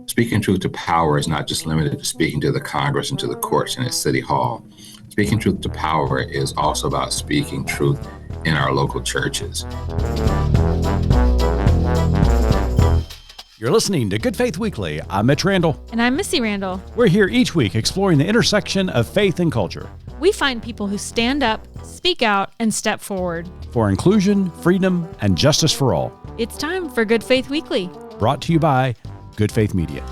Speaking truth to power is not just limited to speaking to the Congress and to the courts and at City Hall. Speaking truth to power is also about speaking truth in our local churches. You're listening to Good Faith Weekly. I'm Mitch Randall. And I'm Missy Randall. We're here each week exploring the intersection of faith and culture. We find people who stand up, speak out, and step forward. For inclusion, freedom, and justice for all. It's time for Good Faith Weekly. Brought to you by Good Faith Media.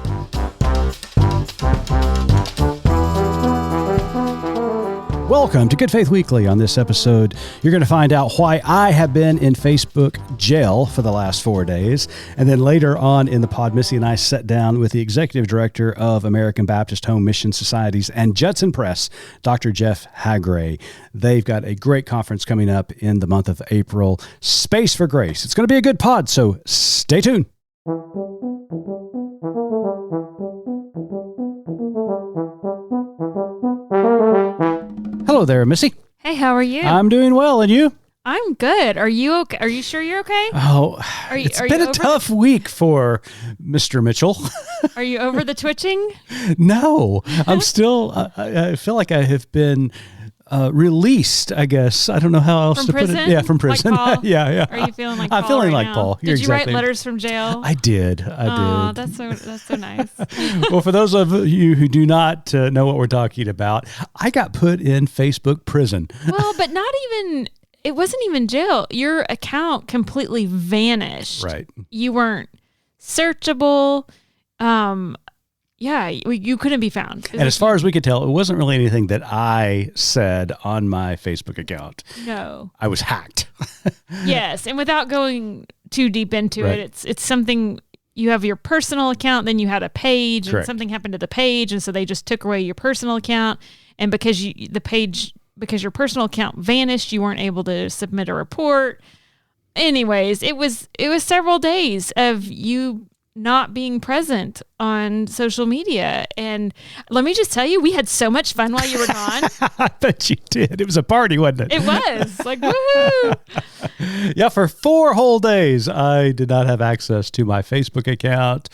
Welcome to Good Faith Weekly. On this episode, you're going to find out why I have been in Facebook jail for the last 4 days. And then later on in the pod, Missy and I sat down with the executive director of American Baptist Home Mission Societies and Judson Press, Dr. Jeff Haggray. They've got a great conference coming up in the month of April, Space for Grace. It's going to be a good pod, so stay tuned. Hello there, Missy. Hey, how are you? I'm doing well, and you? I'm good. Are you okay? Are you sure you're okay? Oh, it's been a tough week for Mr. Mitchell. Are you over the twitching? No, I'm still, I feel like I have been released, I guess. I don't know how else from to prison? put it. Yeah, from prison. Like Paul? Yeah. Are you feeling like Paul? I'm feeling like now? Paul. Did you write letters from jail? I did. Oh, that's so nice. Well, for those of you who do not know what we're talking about, I got put in Facebook prison. Well, but it wasn't even jail. Your account completely vanished. Right. You weren't searchable. Yeah, you couldn't be found. And as far as we could tell, it wasn't really anything that I said on my Facebook account. No. I was hacked. Yes, and without going too deep into it, it's something, you have your personal account, then you had a page, Correct. and something happened to the page, and so they just took away your personal account, and because your personal account vanished, you weren't able to submit a report. Anyways, it was several days of you not being present on social media. And let me just tell you, we had so much fun while you were gone. I bet you did. It was a party, wasn't it? It was like, woohoo. Yeah, for 4 whole days, I did not have access to my Facebook account.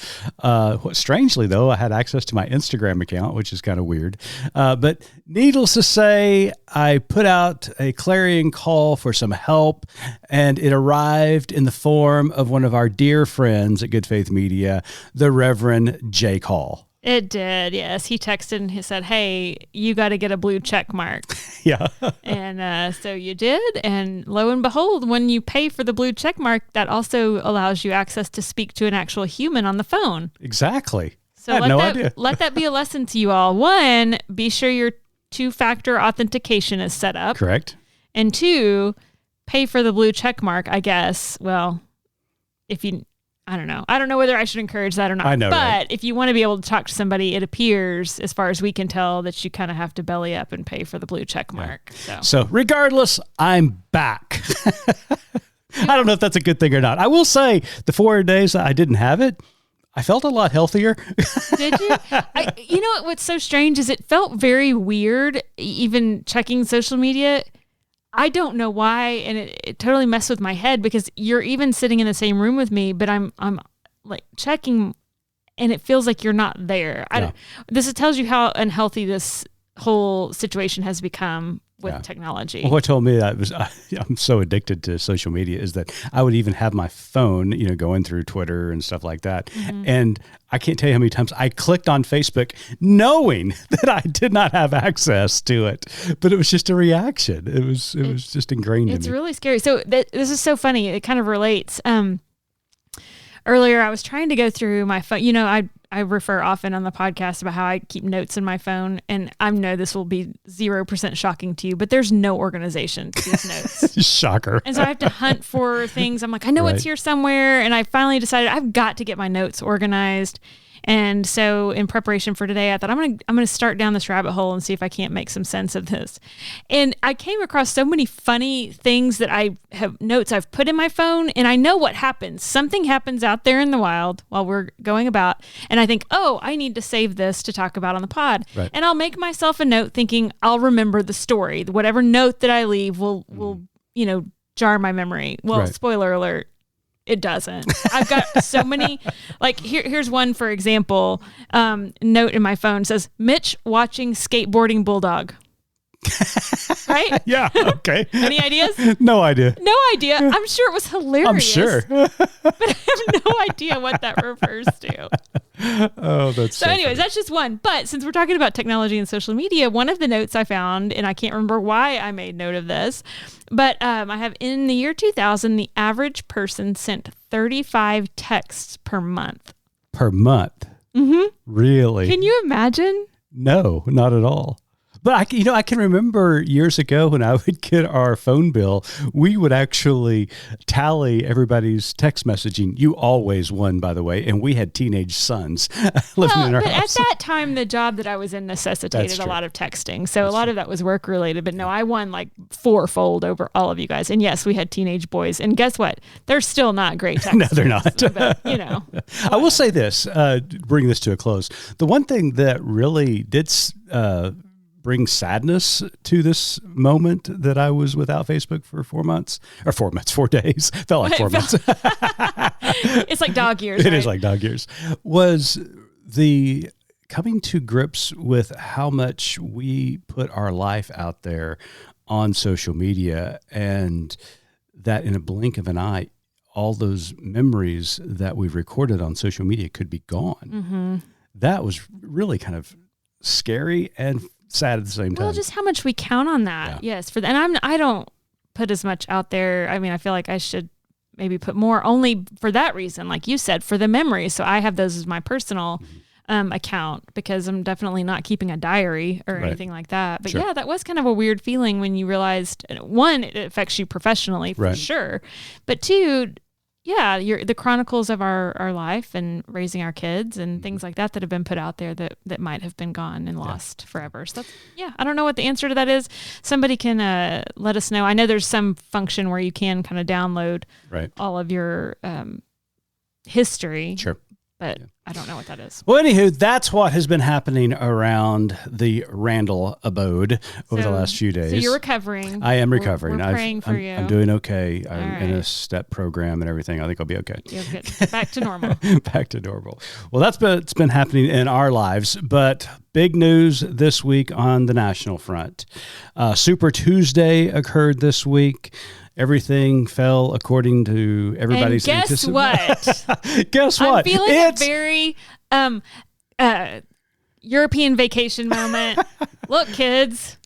Strangely, though, I had access to my Instagram account, which is kind of weird. But needless to say, I put out a clarion call for some help, and it arrived in the form of one of our dear friends at Good Faith Media, the Reverend Jake Hall. It did, yes. He texted and he said, hey, you got to get a blue check mark. Yeah. And so you did. And lo and behold, when you pay for the blue check mark, that also allows you access to speak to an actual human on the phone. Exactly. So I had no idea. Let that be a lesson to you all. 1, be sure your 2-factor authentication is set up. Correct. And 2, pay for the blue check mark, I guess. Well, I don't know. I don't know whether I should encourage that or not. I know, but right? If you want to be able to talk to somebody, it appears, as far as we can tell, that you kind of have to belly up and pay for the blue check mark. Yeah. So regardless, I'm back. I don't know if that's a good thing or not. I will say the 4 days I didn't have it, I felt a lot healthier. Did you? You know what's so strange is it felt very weird, even checking social media. I don't know why, and it totally messed with my head because you're even sitting in the same room with me, but I'm like checking, and it feels like you're not there. This tells you how unhealthy this whole situation has become with technology. Well, what told me that was I'm so addicted to social media is that I would even have my phone, going through Twitter and stuff like that. Mm-hmm. And I can't tell you how many times I clicked on Facebook knowing that I did not have access to it, but it was just a reaction. It was just ingrained in me. It's really scary. So this is so funny. It kind of relates. Earlier, I was trying to go through my phone. I refer often on the podcast about how I keep notes in my phone, and I know this will be 0% shocking to you, but there's no organization to these notes. Shocker. And so I have to hunt for things. I'm like, I know it's here somewhere, and I finally decided I've got to get my notes organized. And so in preparation for today, I thought I'm going to start down this rabbit hole and see if I can't make some sense of this. And I came across so many funny things that I have notes I've put in my phone, and I know what happens. Something happens out there in the wild while we're going about, and I think, oh, I need to save this to talk about on the pod. Right. And I'll make myself a note thinking I'll remember the story. Whatever note that I leave will jar my memory. Well, spoiler alert. It doesn't. I've got so many, like here's one, for example, note in my phone says, Mitch watching skateboarding bulldog. Right? Yeah. Okay. Any ideas? No idea. No idea. I'm sure it was hilarious. I'm sure. But I have no idea what that refers to. Oh, that's so anyways, that's just one. But since we're talking about technology and social media, one of the notes I found, and I can't remember why I made note of this, but I have, in the year 2000, the average person sent 35 texts per month. Per month? Mm-hmm. Really? Can you imagine? No, not at all. But I can remember years ago when I would get our phone bill, we would actually tally everybody's text messaging. You always won, by the way, and we had teenage sons living in our house. At that time, the job that I was in necessitated a lot of texting, so a lot of that was work related. But no, I won like fourfold over all of you guys. And yes, we had teenage boys, and guess what? They're still not great texters. No, they're not. But, I will say this, bring this to a close. The one thing that really did bring sadness to this moment that I was without Facebook for 4 days. Felt like 4 months. It's like dog years. It is like dog years. Was the coming to grips with how much we put our life out there on social media, and that in a blink of an eye, all those memories that we've recorded on social media could be gone. Mm-hmm. That was really kind of scary and sad at the same time. Well, just how much we count on that. Yeah. Yes. I don't put as much out there. I mean, I feel like I should maybe put more, only for that reason, like you said, for the memories. So I have those as my personal account, because I'm definitely not keeping a diary or anything like that. But yeah, that was kind of a weird feeling when you realized, one, it affects you professionally for sure. But two, yeah, the chronicles of our life and raising our kids and things like that have been put out there that might have been gone and lost forever. So that's, I don't know what the answer to that is. Somebody can let us know. I know there's some function where you can kind of download all of your history. Sure. But I don't know what that is. Well, anywho, that's what has been happening around the Randall abode over the last few days. So you're recovering. I am recovering. We're praying for you. I'm doing okay. I'm in a step program and everything. I think I'll be okay. You'll get back to normal. Back to normal. Well, it's been happening in our lives, but big news this week on the national front. Super Tuesday occurred this week. Everything fell according to everybody's anticipation. Guess what? Guess what? I'm feeling a very European vacation moment. Look, kids,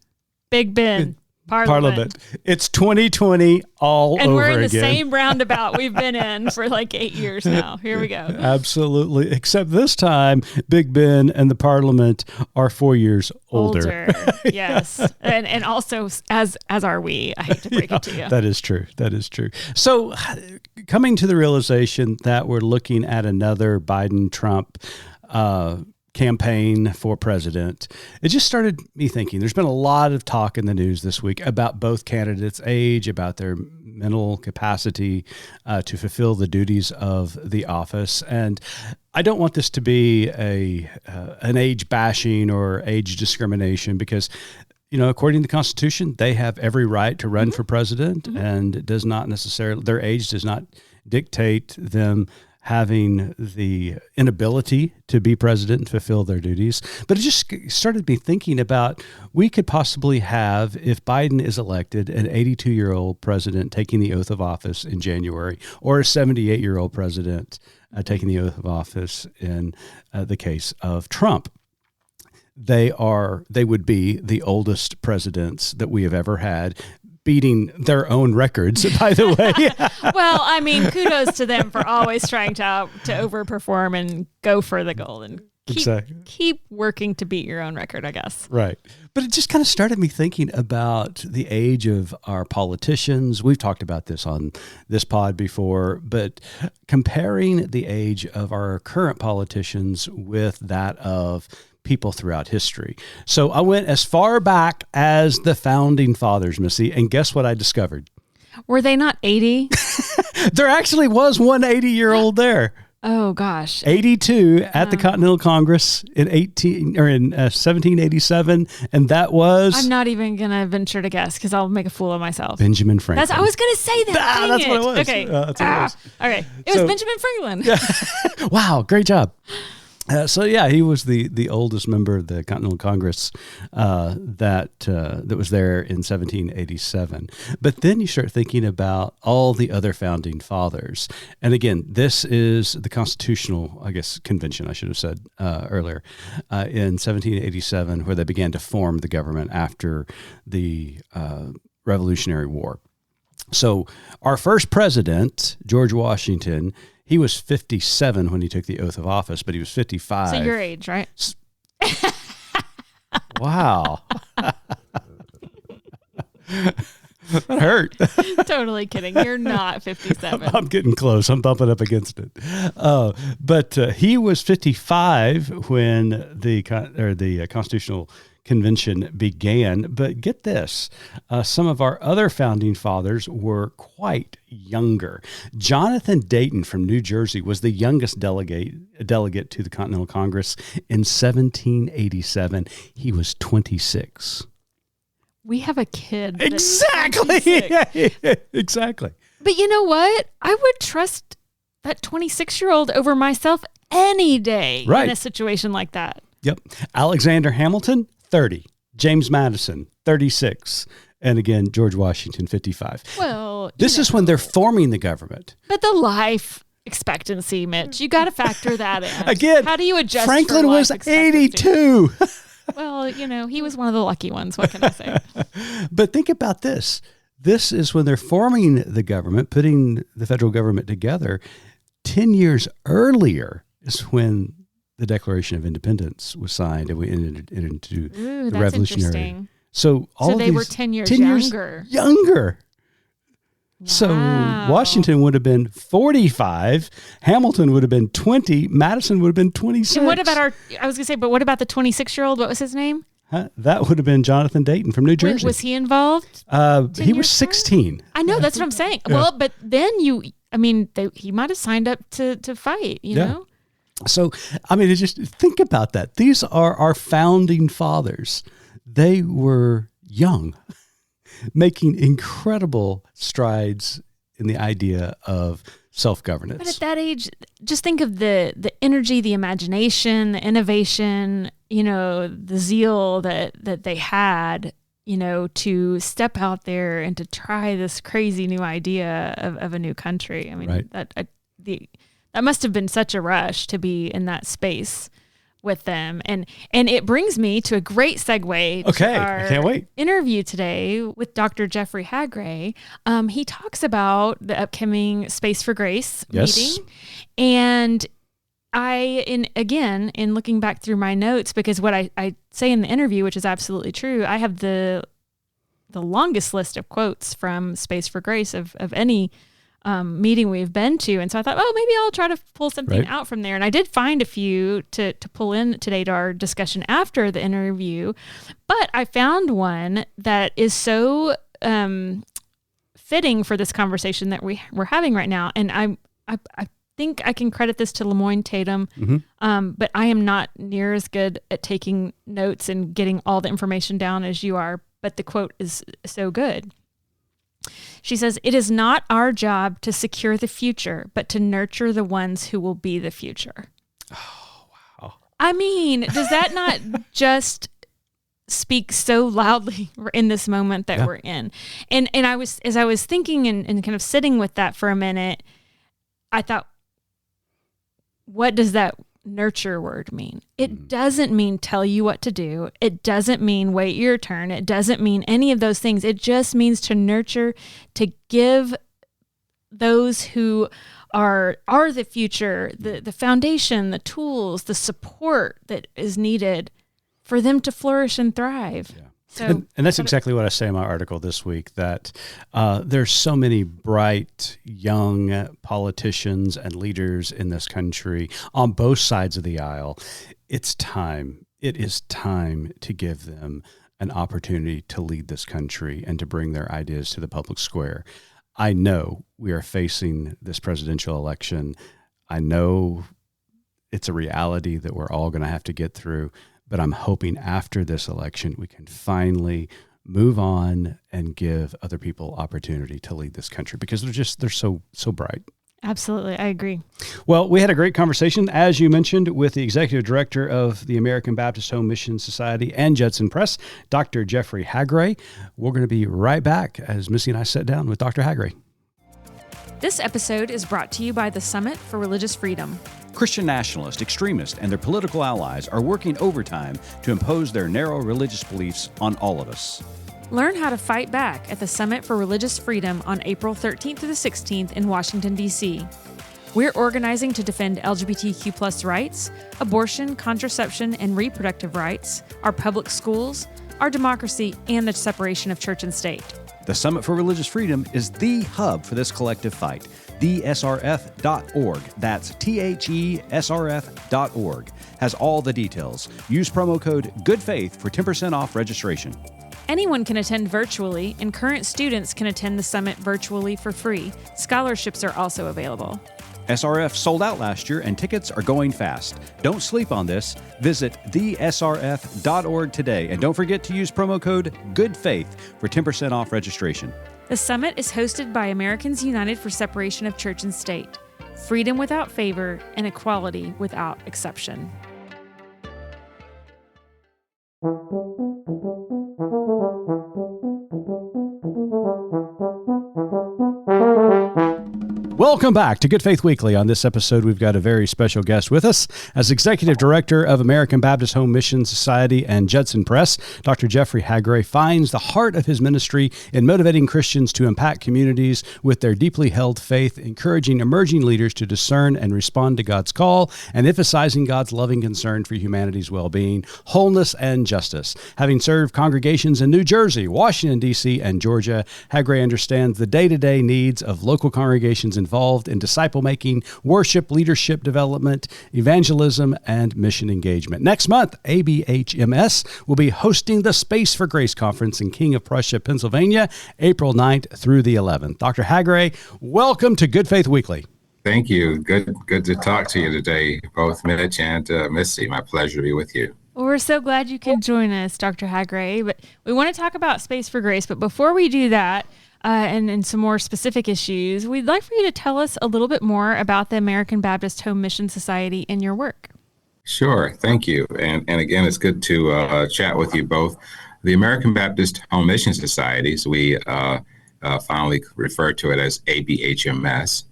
Big Ben. Parliament. It's 2020 all over again. And we're in the same roundabout we've been in for like 8 years now. Here we go. Absolutely. Except this time, Big Ben and the Parliament are 4 years older. Yes. And also, as are we. I hate to break it to you. That is true. That is true. So coming to the realization that we're looking at another Biden-Trump campaign for president, it just started me thinking. There's been a lot of talk in the news this week about both candidates' age, about their mental capacity to fulfill the duties of the office. And I don't want this to be an age bashing or age discrimination, because according to the Constitution, they have every right to run for president, and it does not necessarily, their age does not dictate them having the inability to be president and fulfill their duties. But it just started me thinking about, we could possibly have, if Biden is elected, an 82-year-old president taking the oath of office in January, or a 78-year-old president taking the oath of office in the case of Trump. They would be the oldest presidents that we have ever had, beating their own records, by the way. Well, I mean, kudos to them for always trying to overperform and go for the goal, and keep working to beat your own record, I guess. Right. But it just kind of started me thinking about the age of our politicians. We've talked about this on this pod before, but comparing the age of our current politicians with that of people throughout history. So I went as far back as the founding fathers, Missy, and guess what I discovered? Were they not 80? There actually was one 80-year-old there. Oh gosh. 82 at the Continental Congress in 1787, and that was. I'm not even gonna venture to guess because I'll make a fool of myself. Benjamin Franklin. I was gonna say that. That's what it was. Okay. That's what it was. Okay. It was Benjamin Franklin. Yeah. Wow, great job. He was the oldest member of the Continental Congress that was there in 1787. But then you start thinking about all the other founding fathers. And again, this is the Constitutional, Convention, I should have said earlier, in 1787, where they began to form the government after the Revolutionary War. So our first president, George Washington, he was 57 when he took the oath of office, but he was 55. So your age, right? Wow. That hurt. Totally kidding. You're not 57. I'm getting close. I'm bumping up against it. But he was 55 when the Constitutional Convention began. But get this, some of our other founding fathers were quite younger. Jonathan Dayton from New Jersey was the youngest delegate to the Continental Congress in 1787. He was 26. We have a kid. Exactly. Exactly. But you know what? I would trust that 26-year-old over myself any day in a situation like that. Yep. Alexander Hamilton, 30. James Madison, 36. And again, George Washington, 55. Well, this is when they're forming the government. But the life expectancy, Mitch, you got to factor that in. Again, how do you adjust? Franklin was 82. Well, he was one of the lucky ones. What can I say? But think about this. This is when they're forming the government, putting the federal government together. 10 years earlier is when the Declaration of Independence was signed, and we entered into the Revolutionary. So they were 10 years younger. Younger. Wow. So Washington would have been 45, Hamilton would have been 20, Madison would have been 26. And what about what about the 26-year-old? What was his name? That would have been Jonathan Dayton from New Jersey. Was he involved? He was 16. I know, that's what I'm saying. Yeah. Well, but then he might have signed up to fight, you know? So, just think about that. These are our founding fathers. They were young, making incredible strides in the idea of self-governance. But at that age, just think of the energy, the imagination, the innovation, the zeal that they had, to step out there and to try this crazy new idea of a new country. That must have been such a rush to be in that space with them. And it brings me to a great segue to our I can't wait. Interview today with Dr. Jeffrey Haggray. He talks about the upcoming Space for Grace meeting. And in looking back through my notes, because what I say in the interview, which is absolutely true, I have the longest list of quotes from Space for Grace of any meeting we've been to. And so I thought, maybe I'll try to pull something out from there. And I did find a few to pull in today to our discussion after the interview. But I found one that is so fitting for this conversation that we're having right now. And I think I can credit this to Lemoyne Tatum, but I am not near as good at taking notes and getting all the information down as you are. But the quote is so good. She says, "It is not our job to secure the future, but to nurture the ones who will be the future." Oh, wow. Does that not just speak so loudly in this moment that we're in? And as I was thinking and kind of sitting with that for a minute, I thought, what does that nurture word mean? It doesn't mean tell you what to do. It doesn't mean wait your turn. It doesn't mean any of those things. It just means to nurture, to give those who are the future, the foundation, the tools, the support that is needed for them to flourish and thrive. Yeah. So, and that's exactly what I say in my article this week, that there's so many bright, young politicians and leaders in this country on both sides of the aisle. It is time to give them an opportunity to lead this country and to bring their ideas to the public square. I know we are facing this presidential election. I know it's a reality that we're all going to have to get through, but I'm hoping after this election, we can finally move on and give other people opportunity to lead this country because they're so bright. Absolutely. I agree. Well, we had a great conversation, as you mentioned, with the executive director of the American Baptist Home Mission Society and Judson Press, Dr. Jeffrey Haggray. We're going to be right back as Missy and I sit down with Dr. Haggray. This episode is brought to you by the Summit for Religious Freedom. Christian nationalists, extremists, and their political allies are working overtime to impose their narrow religious beliefs on all of us. Learn how to fight back at the Summit for Religious Freedom on April 13th to the 16th in Washington, D.C. We're organizing to defend LGBTQ+ rights, abortion, contraception, and reproductive rights, our public schools, our democracy, and the separation of church and state. The Summit for Religious Freedom is the hub for this collective fight. TheSRF.org. That's THESRF.org. Has all the details. Use promo code GOODFAITH for 10% off registration. Anyone can attend virtually, and current students can attend the summit virtually for free. Scholarships are also available. SRF sold out last year, and tickets are going fast. Don't sleep on this. Visit thesrf.org today, and don't forget to use promo code GOODFAITH for 10% off registration. The summit is hosted by Americans United for Separation of Church and State. Freedom without favor and equality without exception. Welcome back to Good Faith Weekly. On this episode, we've got a very special guest with us. As Executive Director of American Baptist Home Mission Society and Judson Press, Dr. Jeffrey Haggray finds the heart of his ministry in motivating Christians to impact communities with their deeply held faith, encouraging emerging leaders to discern and respond to God's call, and emphasizing God's loving concern for humanity's well-being, wholeness, and justice. Having served congregations in New Jersey, Washington, D.C., and Georgia, Haggray understands the day-to-day needs of local congregations involved in disciple-making, worship, leadership development, evangelism, and mission engagement. Next month, ABHMS will be hosting the Space for Grace Conference in King of Prussia, Pennsylvania, April 9th through the 11th. Dr. Haggray, welcome to Good Faith Weekly. Thank you. Good to talk to you today, both Mitch and Missy. My pleasure to be with you. Well, we're so glad you can join us, Dr. Haggray. But we want to talk about Space for Grace. But before we do that, and some more specific issues, we'd like for you to tell us a little bit more about the American Baptist Home Mission Society and your work. Sure. Thank you. And again, it's good to chat with you both. The American Baptist Home Mission Societies, we finally refer to it as ABHMS.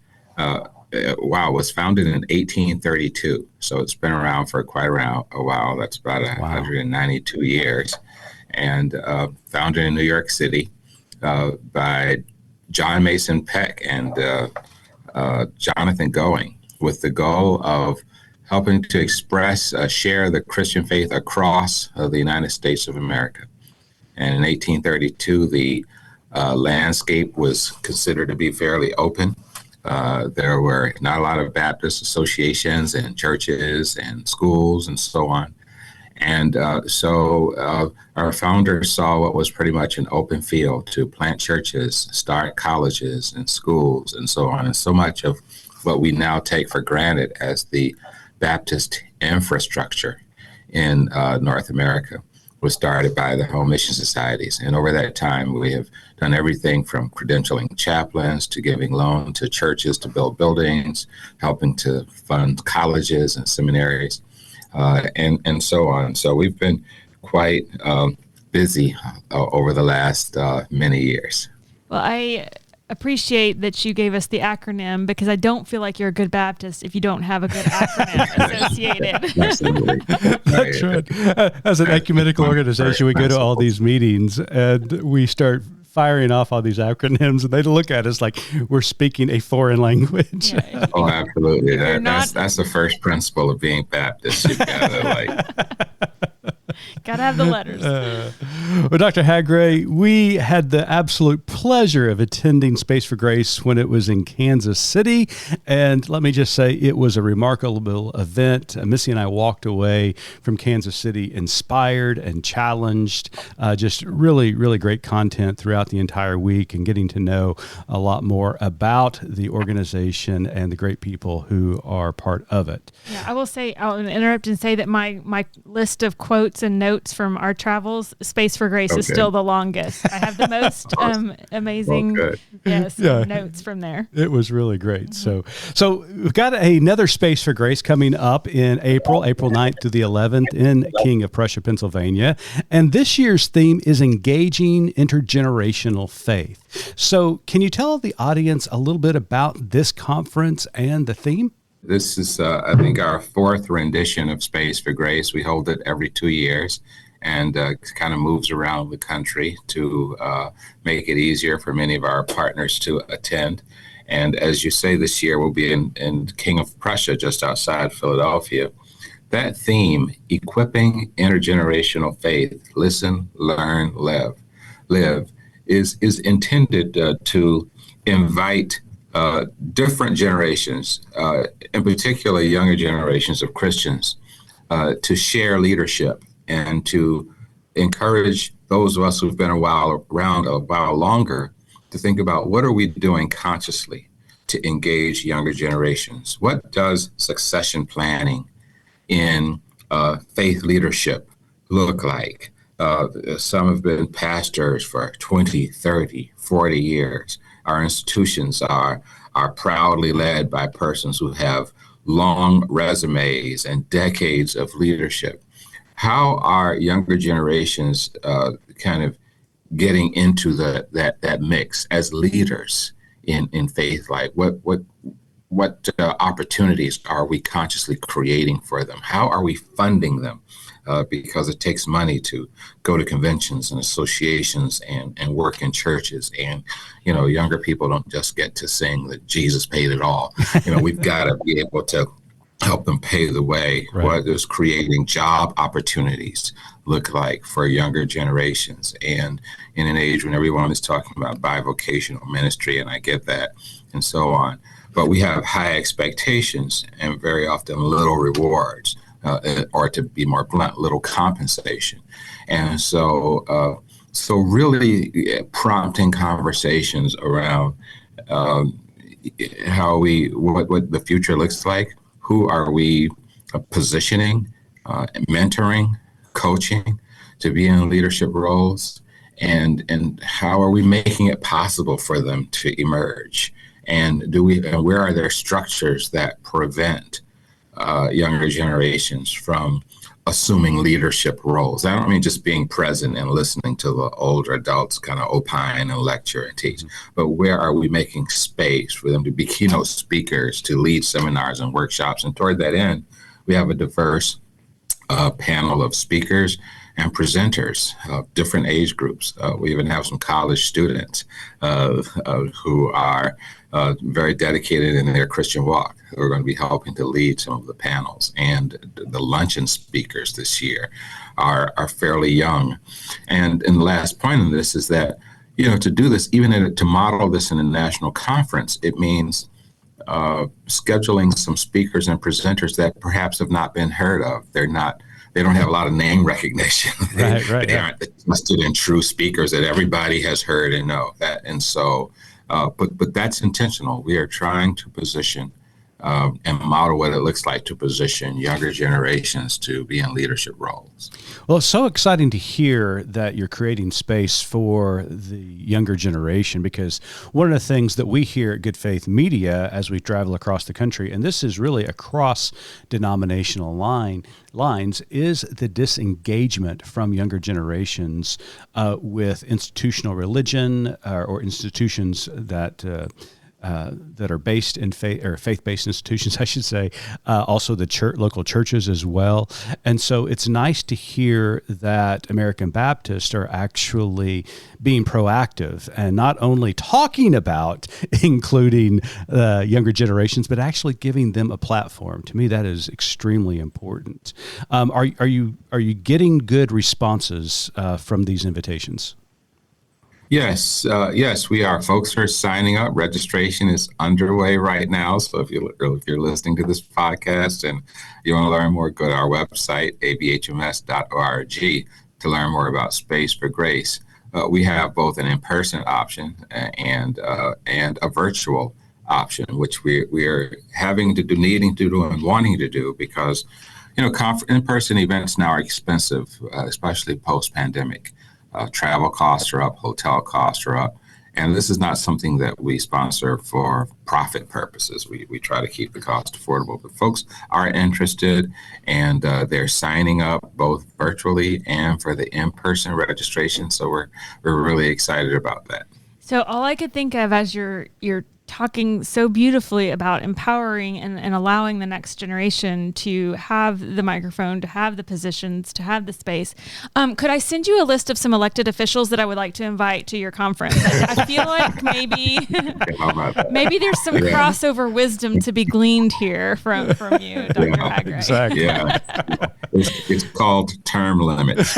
Was founded in 1832. So it's been around for quite a while. That's about 192 years. And founded in New York City. By John Mason Peck and Jonathan Going, with the goal of helping to share the Christian faith across the United States of America. And in 1832, the landscape was considered to be fairly open. There were not a lot of Baptist associations and churches and schools and so on. And so our founders saw what was pretty much an open field to plant churches, start colleges and schools and so on. And so much of what we now take for granted as the Baptist infrastructure in North America was started by the home mission societies. And over that time, we have done everything from credentialing chaplains to giving loan to churches to build buildings, helping to fund colleges and seminaries. And so on. So we've been quite busy over the last many years. Well, I appreciate that you gave us the acronym because I don't feel like you're a good Baptist if you don't have a good acronym associated. Absolutely. That's right. As an ecumenical organization, we go to all these meetings and we start firing off all these acronyms, and they look at us like we're speaking a foreign language. Yeah. Oh, absolutely. That's the first principle of being Baptist. You've got to Gotta have the letters. Well, Dr. Haggray, we had the absolute pleasure of attending Space for Grace when it was in Kansas City. And let me just say, it was a remarkable event. Missy and I walked away from Kansas City inspired and challenged. Just really, really great content throughout the entire week, and getting to know a lot more about the organization and the great people who are part of it. Yeah, I will say, I'll interrupt and say that my list of quotes and notes from our travels, Space for Grace is still the longest. I have the most amazing notes from there. It was really great. Mm-hmm. So we've got another Space for Grace coming up in April 9th through the 11th in King of Prussia, Pennsylvania. And this year's theme is engaging intergenerational faith. So can you tell the audience a little bit about this conference and the theme? This is, I think, our fourth rendition of Space for Grace. We hold it every 2 years, and kind of moves around the country to make it easier for many of our partners to attend. And as you say, this year we'll be in King of Prussia, just outside Philadelphia. That theme, equipping intergenerational faith, listen, learn, live, is intended to invite different generations, in particular younger generations of Christians, to share leadership and to encourage those of us who've been around a while longer to think about what are we doing consciously to engage younger generations. What does succession planning in faith leadership look like? Some have been pastors for 20, 30, 40 years. Our institutions are proudly led by persons who have long resumes and decades of leadership. How are younger generations kind of getting into that mix as leaders in faith life? What opportunities are we consciously creating for them? How are we funding them? Because it takes money to go to conventions and associations and work in churches. And, younger people don't just get to sing that Jesus paid it all. We've got to be able to help them pay the way. Right. What does creating job opportunities look like for younger generations? And in an age when everyone is talking about bivocational ministry, and I get that, and so on. But we have high expectations and very often little rewards. Or to be more blunt, little compensation. And so really prompting conversations around what the future looks like, who are we positioning, mentoring, coaching to be in leadership roles, and how are we making it possible for them to emerge? And where are there structures that prevent younger generations from assuming leadership roles? I don't mean just being present and listening to the older adults kind of opine and lecture and teach, but where are we making space for them to be keynote speakers, to lead seminars and workshops? And toward that end, we have a diverse panel of speakers and presenters of different age groups. We even have some college students who are very dedicated in their Christian walk, who are going to be helping to lead some of the panels. And the luncheon speakers this year are fairly young. And the last point on this is that, to do this, even to model this in a national conference, it means scheduling some speakers and presenters that perhaps have not been heard of. They don't have a lot of name recognition. They aren't the trusted and true speakers that everybody has heard and know that. And so, but that's intentional. We are trying to position and model what it looks like to position younger generations to be in leadership roles. Well, it's so exciting to hear that you're creating space for the younger generation, because one of the things that we hear at Good Faith Media as we travel across the country, and this is really across denominational lines, is the disengagement from younger generations with institutional religion or institutions that that are based in faith-based institutions, I should say, also the local churches as well. And so it's nice to hear that American Baptists are actually being proactive and not only talking about including younger generations, but actually giving them a platform. To me, that is extremely important. Are you getting good responses from these invitations? Yes, we are. Folks are signing up. Registration is underway right now. So if you're listening to this podcast and you want to learn more, go to our website, abhms.org, to learn more about Space for Grace. We have both an in-person option and a virtual option, which we are needing to do, and wanting to do, because in-person events now are expensive, especially post-pandemic. Travel costs are up, hotel costs are up, and this is not something that we sponsor for profit purposes. We try to keep the cost affordable, but folks are interested, and they're signing up both virtually and for the in-person registration. So we're really excited about that. So all I could think of as you're talking so beautifully about empowering and allowing the next generation to have the microphone, to have the positions, to have the space. Could I send you a list of some elected officials that I would like to invite to your conference? I feel like maybe there's some crossover wisdom to be gleaned here from you, Dr. Haggray. Exactly. Yeah. It's called term limits.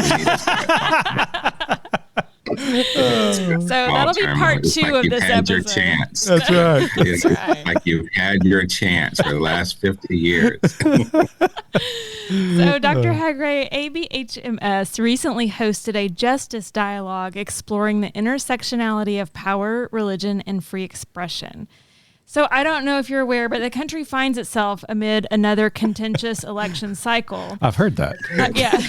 So that'll be part two of this episode. Your chance. That's right. It's like you've had your chance for the last 50 years. So Dr. Haggray, ABHMS recently hosted a justice dialogue exploring the intersectionality of power, religion, and free expression. So I don't know if you're aware, but the country finds itself amid another contentious election cycle. I've heard that. Yeah.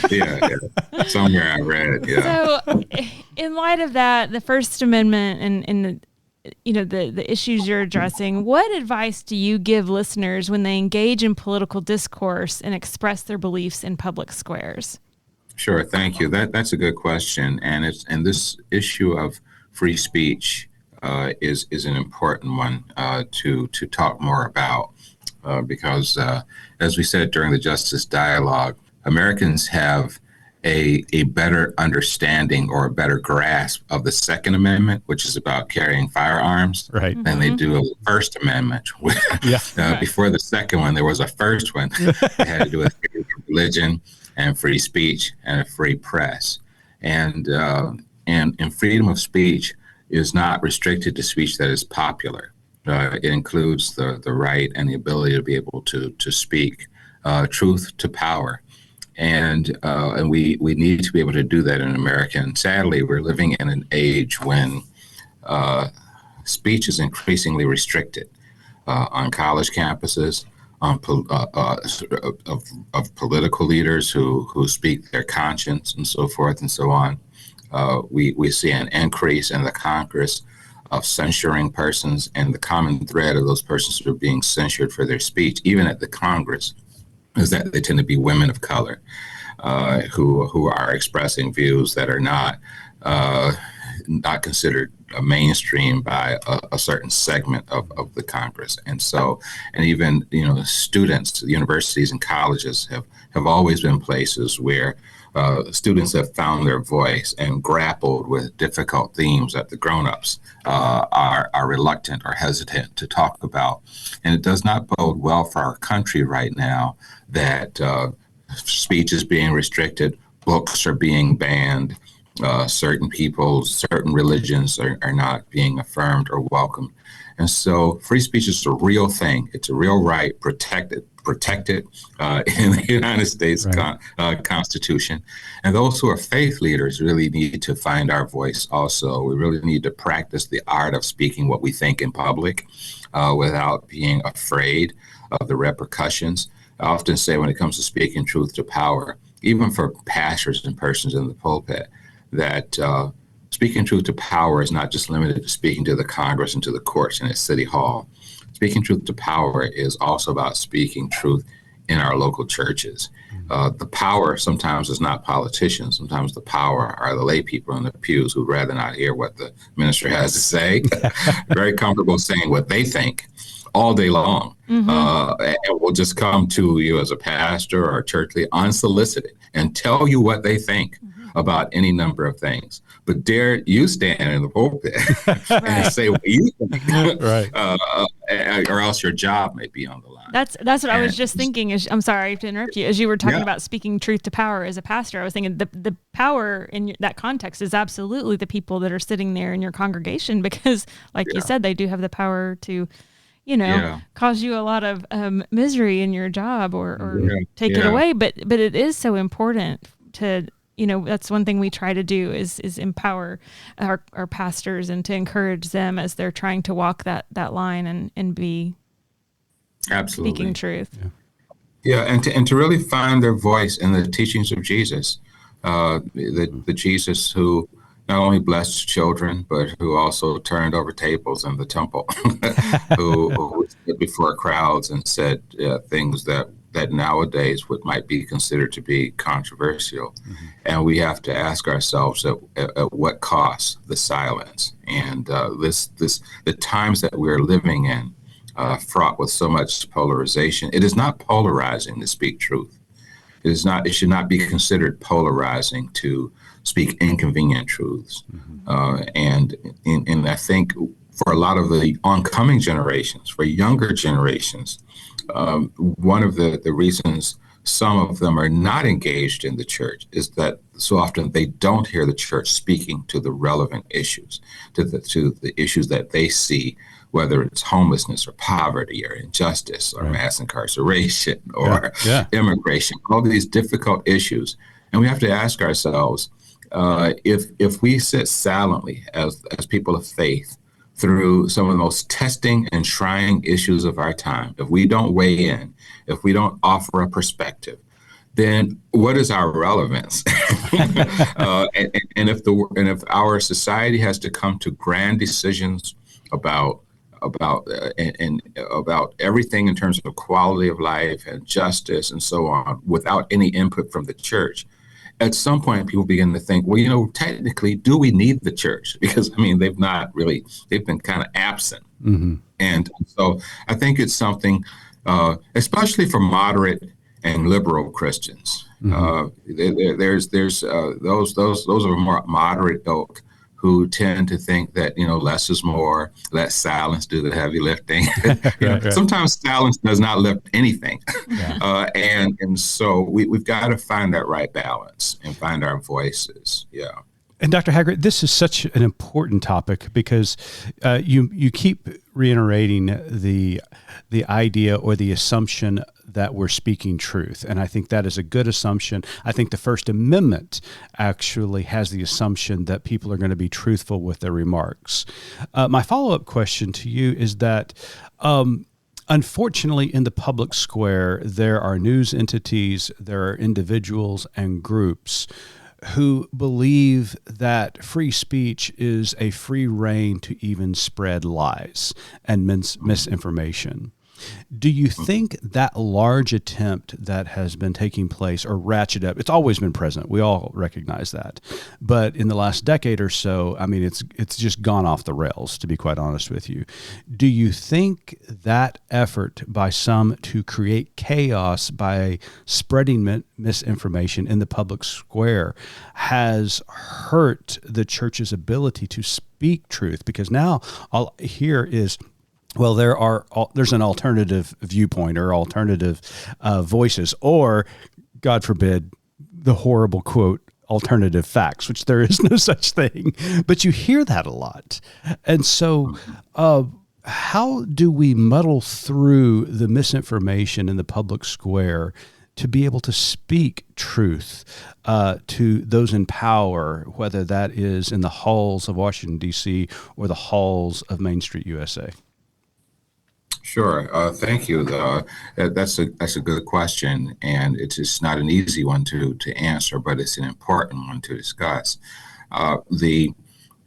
Somewhere I read it. Yeah. So in light of that, the First Amendment and the issues you're addressing, what advice do you give listeners when they engage in political discourse and express their beliefs in public squares? Sure. Thank you. That's a good question. And this issue of free speech is an important one to talk more about because, as we said during the Justice Dialogue, Americans have a better understanding or a better grasp of the Second Amendment, which is about carrying firearms, right, than they do of the First Amendment. Before the second one, there was a first one. It had to do with religion and free speech and a free press. And freedom of speech is not restricted to speech that is popular. It includes the right and the ability to be able to speak truth to power. And we need to be able to do that in America. And sadly, we're living in an age when speech is increasingly restricted on college campuses, of political leaders who speak their conscience and so forth and so on. We see an increase in the Congress of censuring persons, and the common thread of those persons who are being censured for their speech, even at the Congress, is that they tend to be women of color who are expressing views that are not considered mainstream by a certain segment of the Congress. And even students, universities and colleges have always been places where students have found their voice and grappled with difficult themes that the grown-ups are reluctant or hesitant to talk about. And it does not bode well for our country right now that speech is being restricted, books are being banned, certain people, certain religions are not being affirmed or welcomed. And so free speech is a real thing. It's a real right, protected in the United States Constitution. And those who are faith leaders really need to find our voice also. We really need to practice the art of speaking what we think in public without being afraid of the repercussions. I often say when it comes to speaking truth to power, even for pastors and persons in the pulpit, that speaking truth to power is not just limited to speaking to the Congress and to the courts and at City Hall. Speaking truth to power is also about speaking truth in our local churches. The power sometimes is not politicians. Sometimes the power are the lay people in the pews who'd rather not hear what the minister has to say. Very comfortable saying what they think all day long. And will just come to you as a pastor or a church leader unsolicited and tell you what they think about any number of things. But dare you stand in the pulpit and say what you think, or else your job may be on the line. That's what I was just thinking. I'm sorry to interrupt you. As you were talking about speaking truth to power as a pastor, I was thinking the power in that context is absolutely the people that are sitting there in your congregation, because, like you said, they do have the power to, cause you a lot of misery in your job or take it away. But it is so important to, that's one thing we try to do is empower our pastors and to encourage them as they're trying to walk that line and be absolutely speaking truth. And to really find their voice in the teachings of Jesus, the Jesus who not only blessed children, but who also turned over tables in the temple, who stood before crowds and said things that nowadays might be considered to be controversial. And we have to ask ourselves at what cost the silence and the times that we're living in, fraught with so much polarization. It is not polarizing to speak truth. It should not be considered polarizing to speak inconvenient truths. And I think for a lot of the oncoming generations, for younger generations, one of the reasons some of them are not engaged in the church is that so often they don't hear the church speaking to the relevant issues, to the issues that they see, whether it's homelessness or poverty or injustice or mass incarceration or immigration, all these difficult issues. And we have to ask ourselves, if we sit silently as people of faith through some of the most testing and trying issues of our time, if we don't weigh in, if we don't offer a perspective, then what is our relevance? And if our society has to come to grand decisions about everything in terms of quality of life and justice and so on, without any input from the church, at some point people begin to think, well, technically, do we need the church? Because they've been kind of absent. And so I think it's something, especially for moderate and liberal Christians. There's those are more moderate ilk who tend to think that, less is more, let silence do the heavy lifting. Sometimes silence does not lift anything. And so we've got to find that right balance and find our voices. And Dr. Haggray, this is such an important topic because you keep reiterating the idea or the assumption that we're speaking truth. And I think that is a good assumption. I think the First Amendment actually has the assumption that people are going to be truthful with their remarks. My follow-up question to you is that unfortunately, in the public square, there are news entities, there are individuals and groups who believe that free speech is a free rein to even spread lies and misinformation. Do you think that large attempt that has been taking place or ratchet up, it's always been present, we all recognize that, but in the last decade or so, it's just gone off the rails, to be quite honest with you. Do you think that effort by some to create chaos by spreading misinformation in the public square has hurt the church's ability to speak truth? Because now all here is, well, there's an alternative viewpoint or alternative voices, or, God forbid, the horrible quote, alternative facts, which there is no such thing. But you hear that a lot. And so how do we muddle through the misinformation in the public square to be able to speak truth to those in power, whether that is in the halls of Washington, D.C. or the halls of Main Street, USA? Sure. Thank you. That's a good question, and it's not an easy one to answer, but it's an important one to discuss. The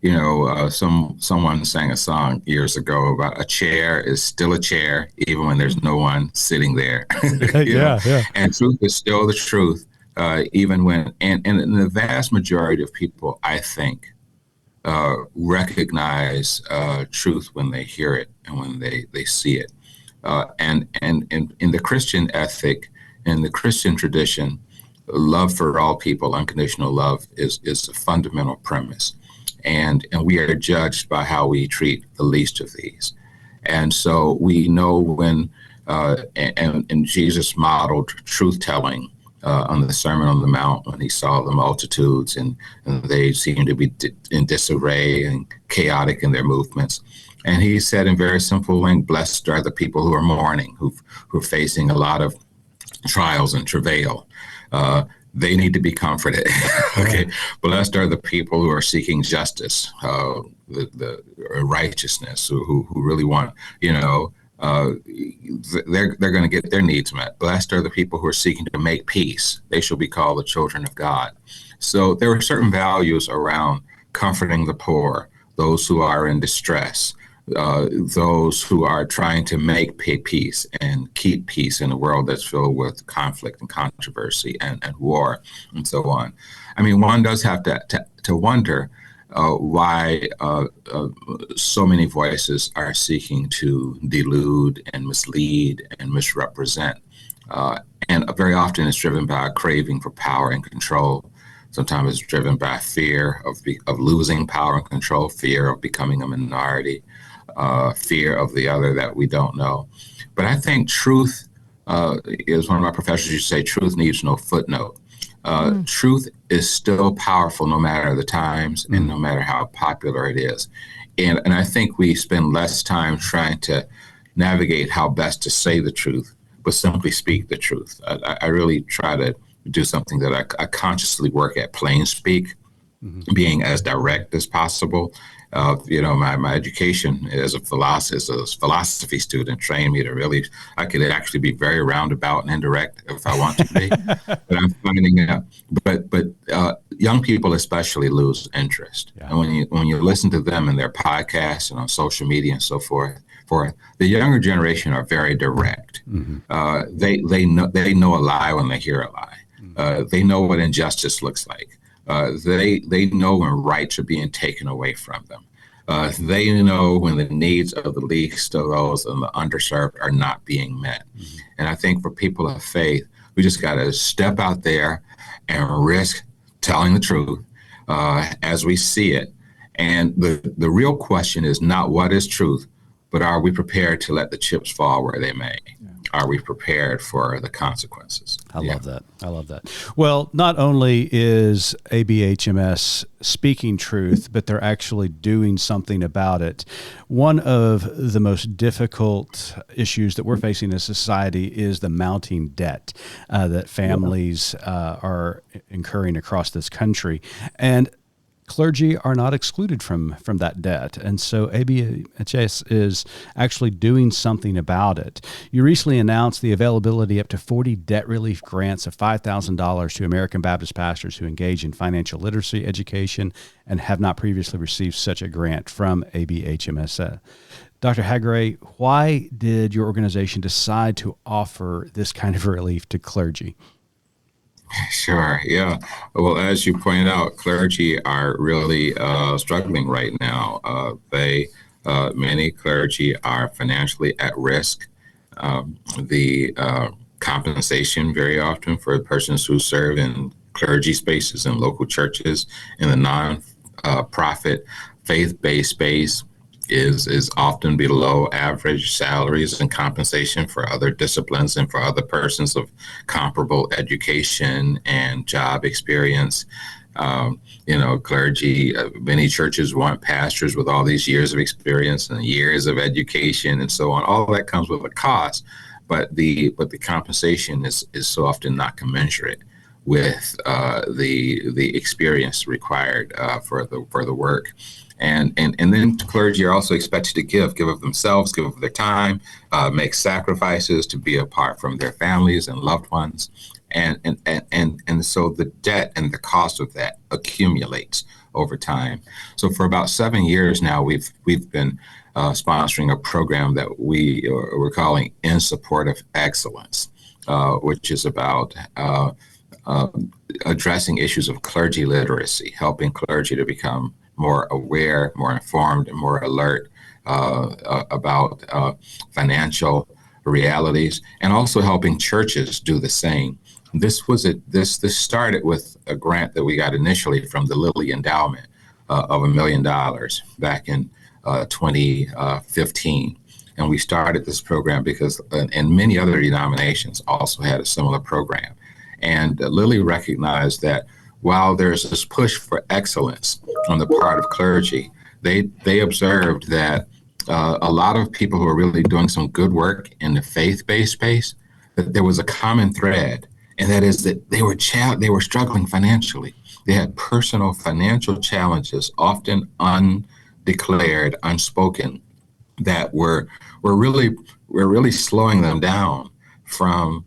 someone sang a song years ago about a chair is still a chair, even when there's no one sitting there. Yeah. And truth is still the truth, even when, and the vast majority of people, I think, recognize truth when they hear it and when they see it. And in the Christian ethic, in the Christian tradition, love for all people, unconditional love is a fundamental premise. And we are judged by how we treat the least of these. And so we know when, and Jesus modeled truth telling on the Sermon on the Mount when he saw the multitudes and they seemed to be in disarray and chaotic in their movements. And he said in very simple language, blessed are the people who are mourning, who are facing a lot of trials and travail. They need to be comforted. Okay, blessed are the people who are seeking justice, the righteousness, who really want, they're going to get their needs met. Blessed are the people who are seeking to make peace. They shall be called the children of God. So there are certain values around comforting the poor, those who are in distress, those who are trying to make peace and keep peace in a world that's filled with conflict and controversy and war and so on. I mean, one does have to wonder why so many voices are seeking to delude and mislead and misrepresent. And very often it's driven by a craving for power and control. Sometimes it's driven by fear of losing power and control, fear of becoming a minority, fear of the other that we don't know. But I think truth is one of my professors used to say, truth needs no footnote. Truth is still powerful no matter the times and no matter how popular it is. And I think we spend less time trying to navigate how best to say the truth, but simply speak the truth. I really try to do something that I consciously work at plain speak, being as direct as possible. My education as a philosophy student trained me to I could actually be very roundabout and indirect if I want to be. But I'm finding out, but young people especially lose interest. Yeah. And when you listen to them in their podcasts and on social media and so forth, the younger generation are very direct. They know a lie when they hear a lie. They know what injustice looks like. They know when rights are being taken away from them. They know when the needs of the least of those and the underserved are not being met. And I think for people of faith, we just got to step out there and risk telling the truth as we see it. And the real question is not what is truth, but are we prepared to let the chips fall where they may? Are we prepared for the consequences? I love that. Well, not only is ABHMS speaking truth, but they're actually doing something about it. One of the most difficult issues that we're facing as a society is the mounting debt that families are incurring across this country. And clergy are not excluded from that debt. And so ABHS is actually doing something about it. You recently announced the availability up to 40 debt relief grants of $5,000 to American Baptist pastors who engage in financial literacy education and have not previously received such a grant from ABHMS. Dr. Haggray, why did your organization decide to offer this kind of relief to clergy? Sure. Yeah. Well, as you pointed out, clergy are really struggling right now. Many clergy are financially at risk. The compensation very often for persons who serve in clergy spaces in local churches in the non-profit faith-based space is often below average salaries and compensation for other disciplines and for other persons of comparable education and job experience. Clergy, many churches want pastors with all these years of experience and years of education and so on. All that comes with a cost, but the compensation is so often not commensurate with the experience required for the work. And then clergy are also expected to give of themselves, give of their time, make sacrifices to be apart from their families and loved ones. And so the debt and the cost of that accumulates over time. So for about 7 years now, we've been sponsoring a program that we're calling In Support of Excellence, which is about addressing issues of clergy literacy, helping clergy to become more aware, more informed, and more alert about financial realities, and also helping churches do the same. This started with a grant that we got initially from the Lilly Endowment of $1 million back in 2015. And we started this program because, and many other denominations also had a similar program. And Lilly recognized that while there's this push for excellence on the part of clergy, they observed that a lot of people who are really doing some good work in the faith-based space, that there was a common thread, and that is that they were struggling financially. They had personal financial challenges, often undeclared, unspoken, that were really slowing them down from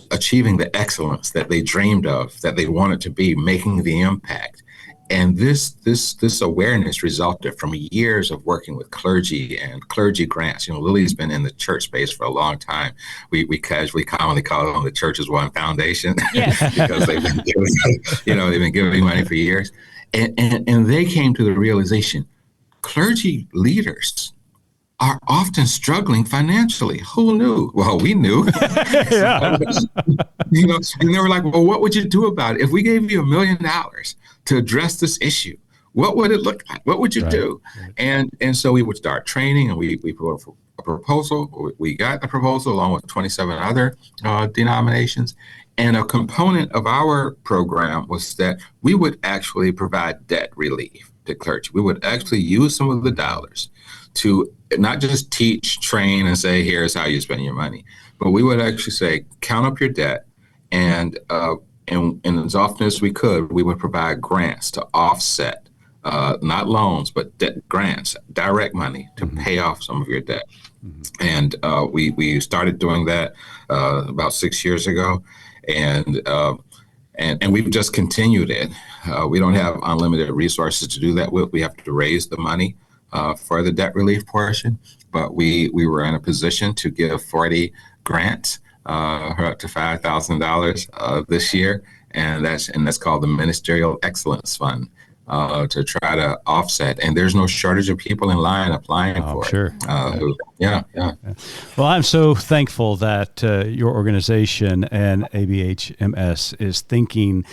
achieving the excellence that they dreamed of, that they wanted to be, making the impact. And this awareness resulted from years of working with clergy and clergy grants. Lily's been in the church space for a long time. We commonly call them the Church's One Foundation. Yes. Because they've been giving money for years. And they came to the realization, clergy leaders are often struggling financially. Who knew? Well, we knew. Yeah. And they were like, well, what would you do about it? If we gave you $1 million to address this issue, what would it look like? What would you do? And so we would start training, and we put a proposal. We got a proposal along with 27 other denominations. And a component of our program was that we would actually provide debt relief to clergy. We would actually use some of the dollars to not just teach, train, and say, here's how you spend your money, but we would actually say, count up your debt, and as often as we could, we would provide grants to offset, not loans, but debt grants, direct money to pay off some of your debt. And we started doing that about 6 years ago, and we've just continued it. We don't have unlimited resources to do that with. We have to raise the money for the debt relief portion, but we were in a position to give 40 grants up to $5,000 this year, and that's called the Ministerial Excellence Fund, to try to offset. And there's no shortage of people in line applying for sure. it. Yeah. Well, I'm so thankful that your organization and ABHMS is thinking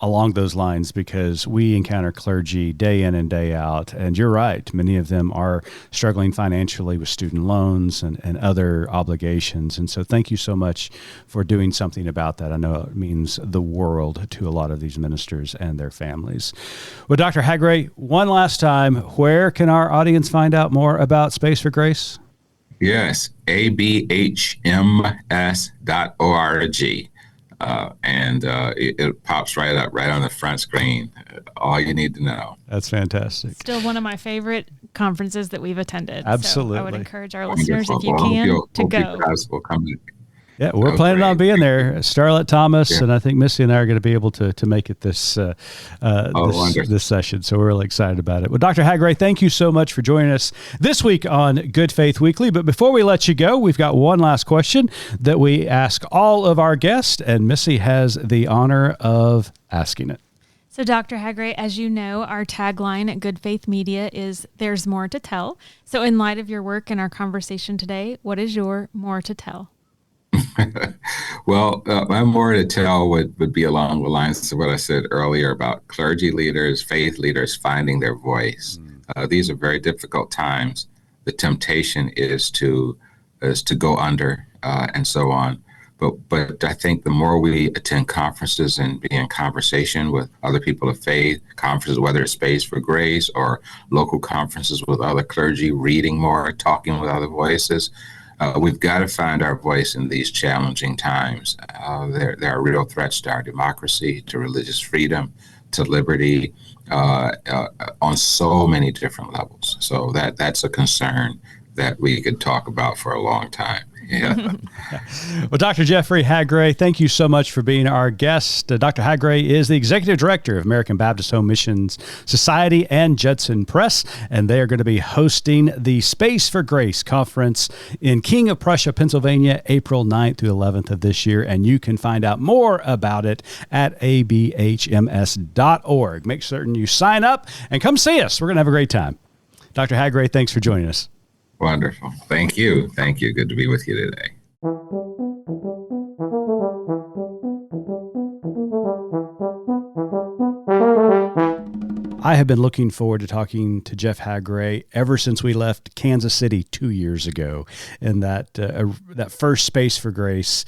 along those lines, because we encounter clergy day in and day out. And you're right, many of them are struggling financially with student loans and other obligations. And so thank you so much for doing something about that. I know it means the world to a lot of these ministers and their families. Well, Dr. Haggray, one last time, where can our audience find out more about Space for Grace? Yes, abhms.org. And it pops right up, right on the front screen. All you need to know. That's fantastic. Still one of my favorite conferences that we've attended. Absolutely. So I would encourage our listeners, if you can, to go. You guys will come in. Yeah, we're planning on being there. Starlet Thomas and I think Missy and I are going to be able to make it this session. So we're really excited about it. Well, Dr. Haggray, thank you so much for joining us this week on Good Faith Weekly. But before we let you go, we've got one last question that we ask all of our guests, and Missy has the honor of asking it. So, Dr. Haggray, as you know, our tagline at Good Faith Media is "There's more to tell." So, in light of your work and our conversation today, what is your more to tell? Well, my more to tell would be along the lines of what I said earlier about clergy leaders, faith leaders finding their voice. These are very difficult times. The temptation is to go under and so on. But I think the more we attend conferences and be in conversation with other people of faith, conferences, whether it's Space for Grace or local conferences with other clergy, reading more, talking with other voices, we've got to find our voice in these challenging times. There are real threats to our democracy, to religious freedom, to liberty, on so many different levels. So that's a concern that we could talk about for a long time. Yeah. Well, Dr. Jeffrey Haggray, thank you so much for being our guest. Dr. Haggray is the Executive Director of American Baptist Home Missions Society and Judson Press, and they are going to be hosting the Space for Grace Conference in King of Prussia, Pennsylvania, April 9th through 11th of this year, and you can find out more about it at abhms.org. Make certain you sign up and come see us. We're going to have a great time. Dr. Haggray, thanks for joining us. Wonderful. Thank you. Thank you. Good to be with you today. I have been looking forward to talking to Jeff Haggray ever since we left Kansas City 2 years ago in that first Space for Grace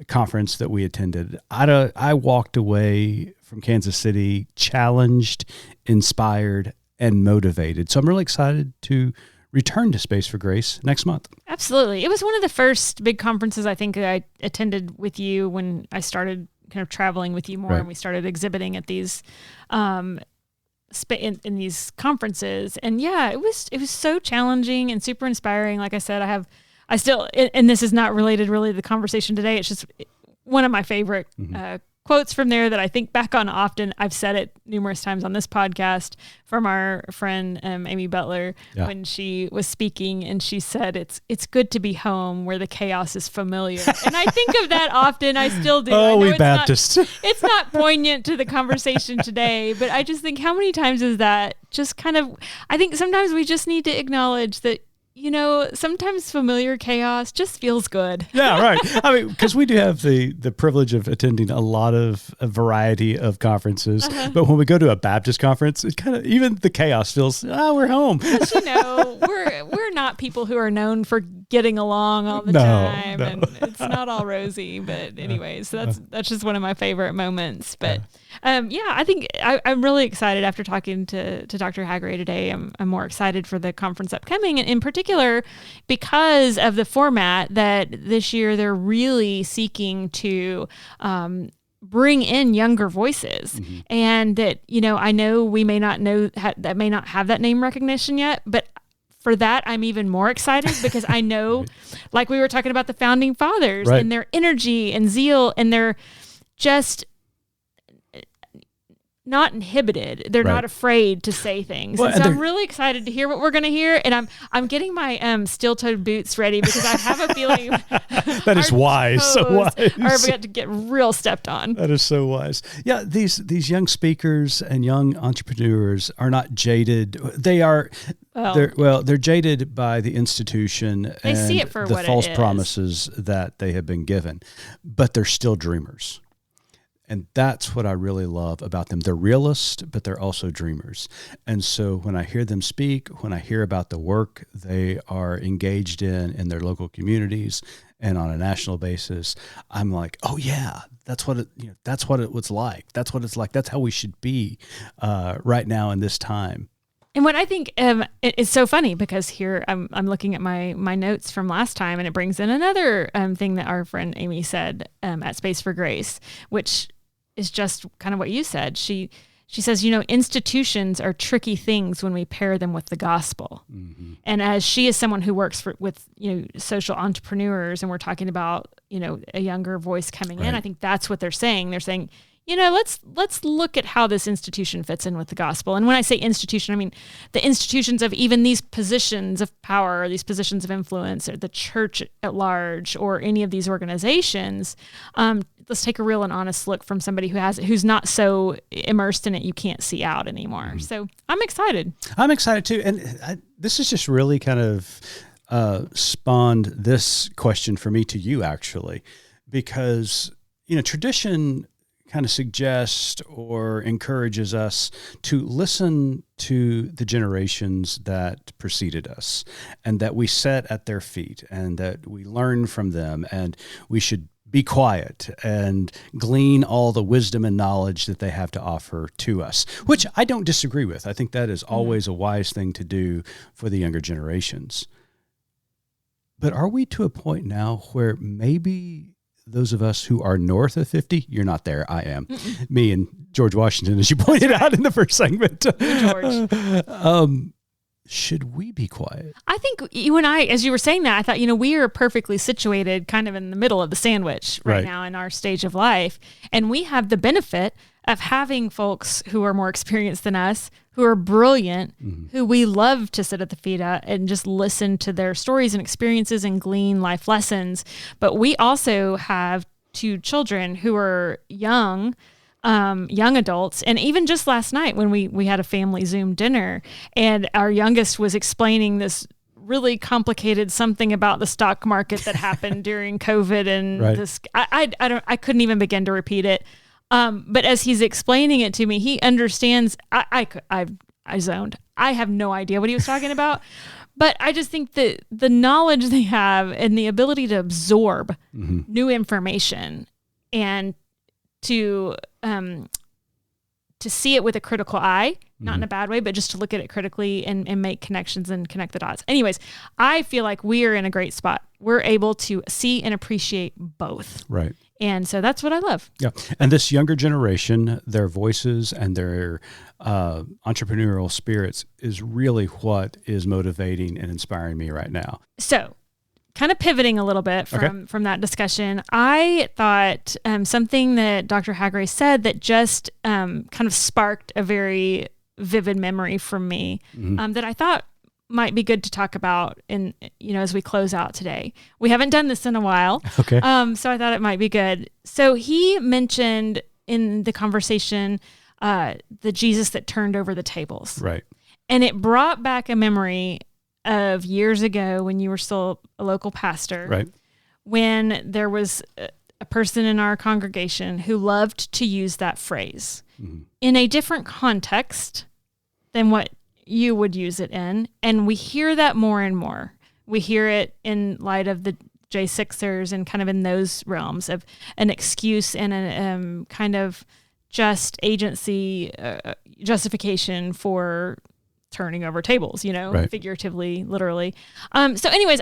conference that we attended. I walked away from Kansas City challenged, inspired, and motivated. So I'm really excited to return to Space for Grace next month. Absolutely. It was one of the first big conferences I think I attended with you when I started kind of traveling with you more, and we started exhibiting at these in these conferences. And yeah, it was so challenging and super inspiring. Like I said, I still, and this is not related really to the conversation today. It's just one of my favorite quotes from there that I think back on often. I've said it numerous times on this podcast from our friend Amy Butler when she was speaking, and she said, it's good to be home where the chaos is familiar. And I think of that often. I still do. Oh, we Baptists. It's not poignant to the conversation today, but I just think how many times is that just kind of, I think sometimes we just need to acknowledge that, you know, sometimes familiar chaos just feels good. Yeah, right. I mean, because we do have the privilege of attending a lot of a variety of conferences, but when we go to a Baptist conference, it kind of, even the chaos feels, we're home. But you know, we're not people who are known for getting along all the time, and it's not all rosy. But anyways, that's just one of my favorite moments. But I think I'm really excited after talking to Dr. Haggray today. I'm more excited for the conference upcoming, and in particular because of the format that this year they're really seeking to bring in younger voices, and that, you know, I know we may not know that may not have that name recognition yet, but for that, I'm even more excited because I know, like we were talking about the founding fathers and their energy and zeal, and they're just not inhibited. They're not afraid to say things. Well, and so I'm really excited to hear what we're going to hear. And I'm getting my steel-toed boots ready because I have a feeling that is wise. So wise. Are about to get real stepped on. That is so wise. Yeah, these young speakers and young entrepreneurs are not jaded. They are. They're jaded by the institution and see it for the what false it is. promises that they have been given, but they're still dreamers. And that's what I really love about them. They're realists, but they're also dreamers. And so when I hear them speak, when I hear about the work they are engaged in their local communities and on a national basis, I'm like, oh yeah, that's what it was like. That's what it's like. That's how we should be right now in this time. And what I think is so funny, because here I'm looking at my notes from last time, and it brings in another thing that our friend Amy said at Space for Grace, which is just kind of what you said. She says, you know, institutions are tricky things when we pair them with the gospel. Mm-hmm. And as she is someone who works with, you know, social entrepreneurs, and we're talking about, you know, a younger voice coming in, I think that's what they're saying. They're saying, you know, let's look at how this institution fits in with the gospel. And when I say institution, I mean the institutions of even these positions of power, or these positions of influence, or the church at large, or any of these organizations. Let's take a real and honest look from somebody who's not so immersed in it you can't see out anymore. Mm-hmm. So I'm excited. I'm excited too. And this is just really kind of spawned this question for me to you, actually, because, you know, tradition kind of suggests or encourages us to listen to the generations that preceded us, and that we sit at their feet, and that we learn from them, and we should be quiet and glean all the wisdom and knowledge that they have to offer to us, which I don't disagree with. I think that is always a wise thing to do for the younger generations. But are we to a point now where maybe those of us who are north of 50, you're not there, I am. Me and George Washington, as you pointed out in the first segment. George. should we be quiet? I think you and I, as you were saying that, I thought, we are perfectly situated kind of in the middle of the sandwich right now in our stage of life. And we have the benefit of having folks who are more experienced than us, who are brilliant, who we love to sit at the feet at and just listen to their stories and experiences and glean life lessons. But we also have 2 children who are young adults. And even just last night when we had a family Zoom dinner, and our youngest was explaining this really complicated something about the stock market that happened during COVID. And this, I couldn't even begin to repeat it. But as he's explaining it to me, he understands. I zoned. I have no idea what he was talking about. But I just think that the knowledge they have and the ability to absorb new information and to see it with a critical eye, not in a bad way, but just to look at it critically and make connections and connect the dots. Anyways, I feel like we are in a great spot. We're able to see and appreciate both. Right. And so that's what I love. Yeah. And this younger generation, their voices and their entrepreneurial spirits is really what is motivating and inspiring me right now. So kind of pivoting a little bit from that discussion, I thought something that Dr. Haggray said that just kind of sparked a very vivid memory from me that I thought might be good to talk about as we close out today. We haven't done this in a while. Okay. So I thought it might be good. So he mentioned in the conversation the Jesus that turned over the tables. Right. And it brought back a memory of years ago when you were still a local pastor. Right. When there was a person in our congregation who loved to use that phrase in a different context than what you would use it in. And we hear that more and more. We hear it in light of the J6ers and kind of in those realms of an excuse and a kind of just agency justification for turning over tables, figuratively, literally. So anyways,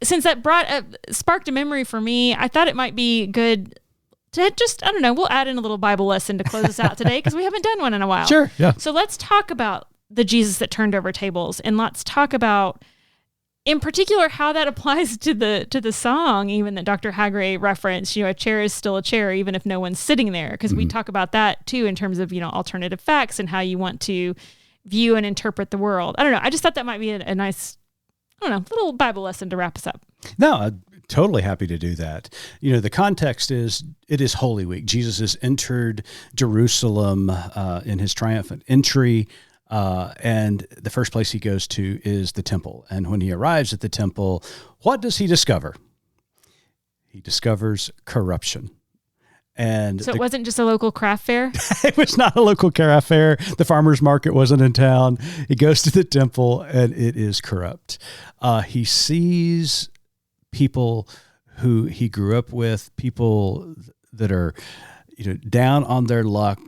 since that sparked a memory for me, I thought it might be good to just, I don't know, we'll add in a little Bible lesson to close us out today because we haven't done one in a while. Sure. Yeah. So let's talk about the Jesus that turned over tables, and let's talk about, in particular, how that applies to the song, even that Dr. Haggray referenced. A chair is still a chair, even if no one's sitting there, because we talk about that too in terms of alternative facts and how you want to view and interpret the world. I don't know. I just thought that might be a nice, little Bible lesson to wrap us up. No, I'm totally happy to do that. The context is, it is Holy Week. Jesus has entered Jerusalem in his triumphant entry. And the first place he goes to is the temple. And when he arrives at the temple, what does he discover? He discovers corruption. And so it wasn't just a local craft fair? It was not a local craft fair. The farmer's market wasn't in town. He goes to the temple and it is corrupt. He sees people who he grew up with, people that are, down on their luck,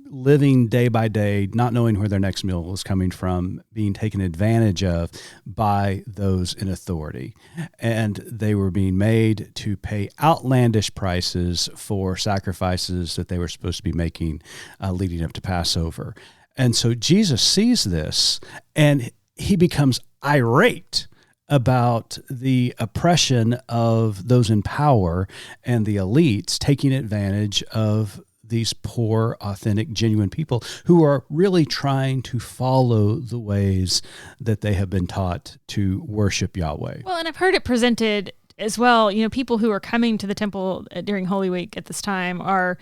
living day by day, not knowing where their next meal was coming from, being taken advantage of by those in authority. And they were being made to pay outlandish prices for sacrifices that they were supposed to be making leading up to Passover. And so Jesus sees this and he becomes irate about the oppression of those in power and the elites taking advantage of these poor, authentic, genuine people who are really trying to follow the ways that they have been taught to worship Yahweh. Well, and I've heard it presented as well. People who are coming to the temple during Holy Week at this time are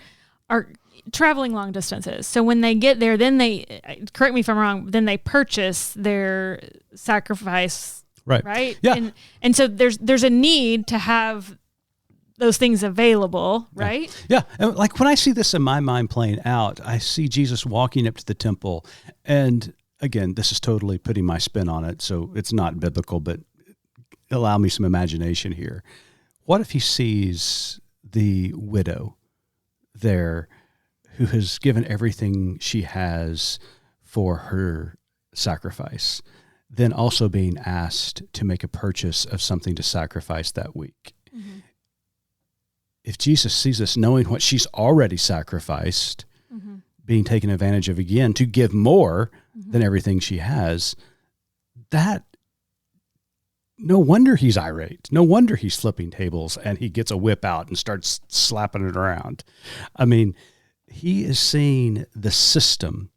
traveling long distances. So when they get there, then they, correct me if I'm wrong, then they purchase their sacrifice. Right. Yeah. And so there's a need to have those things available, right? Yeah. And like when I see this in my mind playing out, I see Jesus walking up to the temple. And again, this is totally putting my spin on it, so it's not biblical, but allow me some imagination here. What if he sees the widow there who has given everything she has for her sacrifice, then also being asked to make a purchase of something to sacrifice that week? Mm-hmm. If Jesus sees us knowing what she's already sacrificed, being taken advantage of again to give more than everything she has, no wonder he's irate. No wonder he's flipping tables and he gets a whip out and starts slapping it around. I mean, he is seeing the system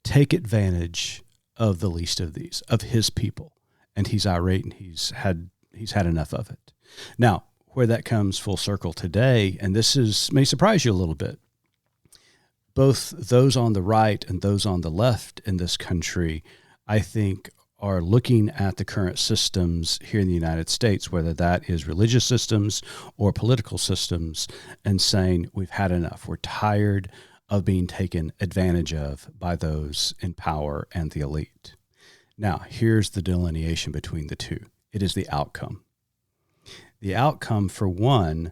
take advantage of the least of these, of his people. And he's irate and he's had enough of it. Now, where that comes full circle today, and may surprise you a little bit, both those on the right and those on the left in this country, I think, are looking at the current systems here in the United States, whether that is religious systems or political systems, and saying we've had enough. We're tired of being taken advantage of by those in power and the elite. Now, here's the delineation between the two. It is the outcome. The outcome, for one,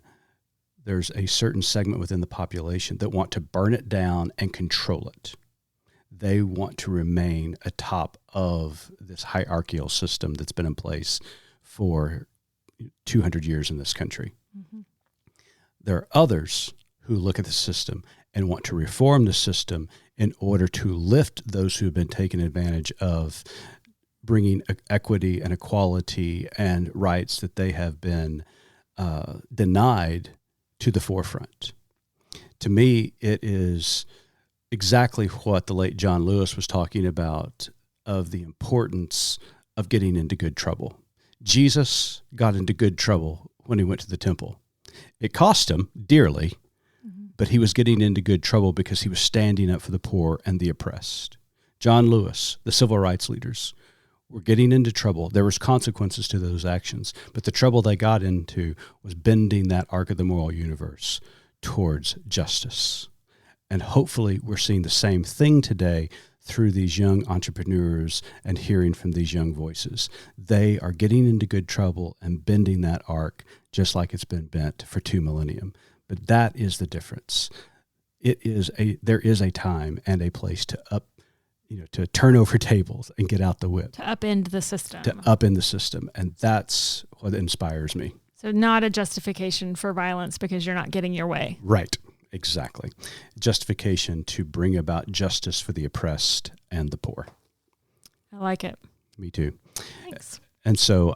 there's a certain segment within the population that want to burn it down and control it. They want to remain atop of this hierarchical system that's been in place for 200 years in this country. Mm-hmm. There are others who look at the system and want to reform the system in order to lift those who have been taken advantage of, bringing equity and equality and rights that they have been denied to the forefront. To me, it is exactly what the late John Lewis was talking about, of the importance of getting into good trouble. Jesus got into good trouble when he went to the temple. It cost him dearly, but he was getting into good trouble because he was standing up for the poor and the oppressed. John Lewis, the civil rights leaders, were getting into trouble. There was consequences to those actions, but the trouble they got into was bending that arc of the moral universe towards justice. And hopefully we're seeing the same thing today through these young entrepreneurs and hearing from these young voices. They are getting into good trouble and bending that arc just like it's been bent for 2 millennium. But that is the difference. There is a time and a place to turn over tables and get out the whip. To upend the system. And that's what inspires me. So not a justification for violence because you're not getting your way. Right. Exactly. Justification to bring about justice for the oppressed and the poor. I like it. Me too. Thanks. And so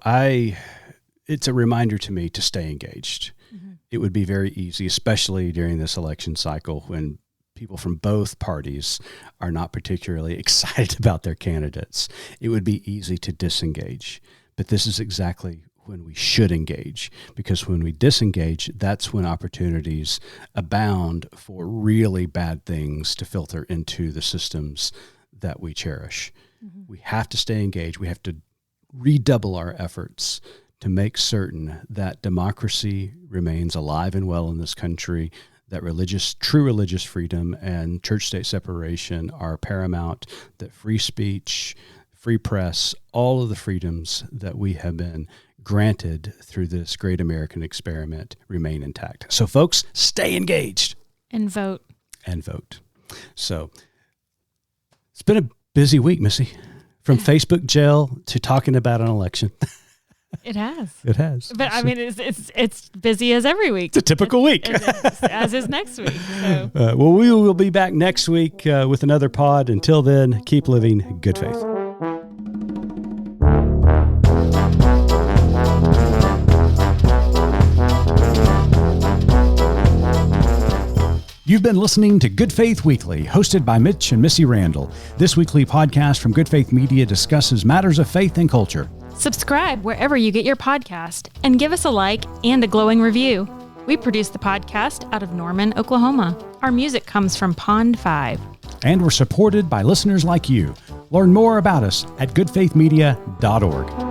it's a reminder to me to stay engaged. Mm-hmm. It would be very easy, especially during this election cycle when people from both parties are not particularly excited about their candidates. It would be easy to disengage. But this is exactly when we should engage, because when we disengage, that's when opportunities abound for really bad things to filter into the systems that we cherish. Mm-hmm. We have to stay engaged. We have to redouble our efforts to make certain that democracy remains alive and well in this country, that true religious freedom and church-state separation are paramount, that free speech, free press, all of the freedoms that we have been granted through this great American experiment remain intact. So folks, stay engaged. And vote. So it's been a busy week, Missy. From Facebook jail to talking about an election. It has. But I mean, it's busy as every week. It's a typical week. As is next week. So. Well, we will be back next week with another pod. Until then, keep living good faith. You've been listening to Good Faith Weekly, hosted by Mitch and Missy Randall. This weekly podcast from Good Faith Media discusses matters of faith and culture. Subscribe wherever you get your podcast and give us a like and a glowing review. We produce the podcast out of Norman, Oklahoma. Our music comes from Pond 5. And we're supported by listeners like you. Learn more about us at goodfaithmedia.org.